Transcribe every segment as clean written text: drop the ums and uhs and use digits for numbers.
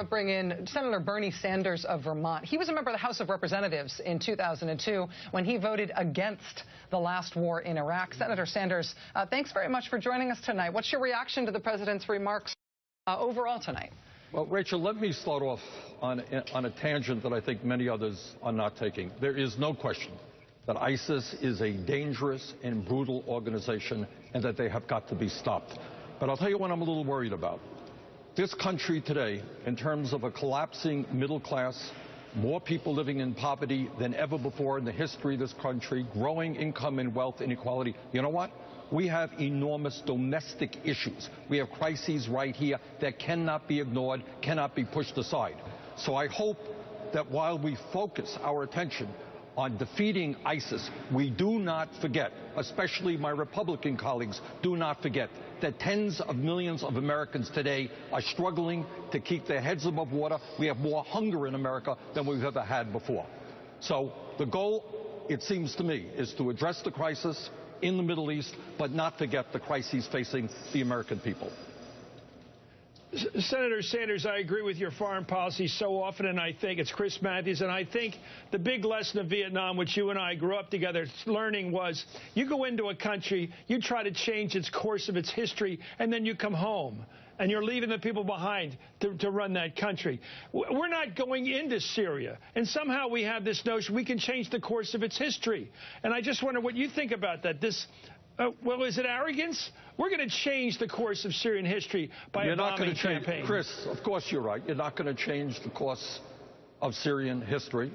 Bring in Senator Bernie Sanders of Vermont. He was a member of the House of Representatives in 2002 when he voted against the last war in Iraq. Senator Sanders, thanks very much for joining us tonight. What's your reaction to the president's remarks overall tonight? Well, Rachel, let me start off on a tangent that I think many others are not taking. There is no question that ISIS is a dangerous and brutal organization and that they have got to be stopped. But I'll tell you what I'm a little worried about. This country today, in terms of a collapsing middle class, more people living in poverty than ever before in the history of this country, growing income and wealth inequality, you know what? We have enormous domestic issues. We have crises right here that cannot be ignored, cannot be pushed aside. So I hope that while we focus our attention on defeating ISIS, we do not forget, especially my Republican colleagues, do not forget that tens of millions of Americans today are struggling to keep their heads above water. We have more hunger in America than we've ever had before. So the goal, it seems to me, is to address the crisis in the Middle East, but not forget the crises facing the American people. Senator Sanders, I agree with your foreign policy so often, and I think it's Chris Matthews, and I think the big lesson of Vietnam, which you and I grew up together learning, was you go into a country, you try to change its course of its history, and then you come home. And you're leaving the people behind to run that country. We're not going into Syria. And somehow we have this notion we can change the course of its history. And I just wonder what you think about that. Well, is it arrogance? We're going to change the course of Syrian history by a bombing campaign. Chris, of course you're right. You're not going to change the course of Syrian history.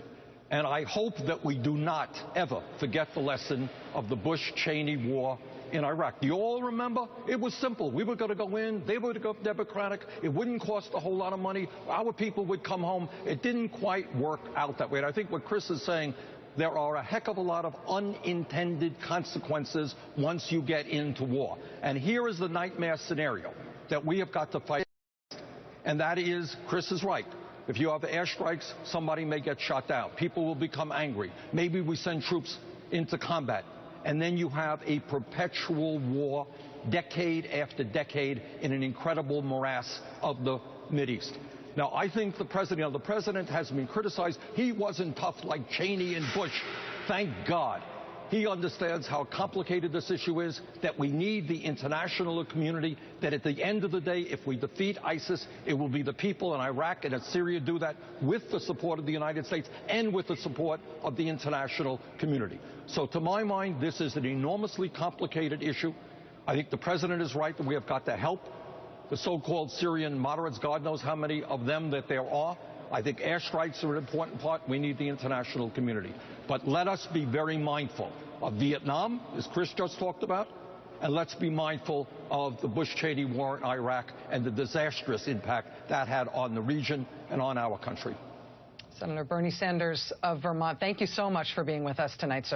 And I hope that we do not ever forget the lesson of the Bush-Cheney war in Iraq. Do you all remember? It was simple. We were going to go in. They were going to go Democratic. It wouldn't cost a whole lot of money. Our people would come home. It didn't quite work out that way. And I think what Chris is saying, there are a heck of a lot of unintended consequences once you get into war. And here is the nightmare scenario that we have got to fight. And that is, Chris is right. If you have airstrikes, somebody may get shot down. People will become angry. Maybe we send troops into combat. And then you have a perpetual war, decade after decade, in an incredible morass of the Mideast. Now, I think the president has been criticized. He wasn't tough like Cheney and Bush. Thank God. He understands how complicated this issue is, that we need the international community, that at the end of the day, if we defeat ISIS, it will be the people in Iraq and in Syria do that with the support of the United States and with the support of the international community. So to my mind, this is an enormously complicated issue. I think the president is right that we have got to help the so-called Syrian moderates, God knows how many of them that there are. I think airstrikes are an important part. We need the international community. But let us be very mindful of Vietnam, as Chris just talked about, and let's be mindful of the Bush-Cheney war in Iraq and the disastrous impact that had on the region and on our country. Senator Bernie Sanders of Vermont, thank you so much for being with us tonight, sir.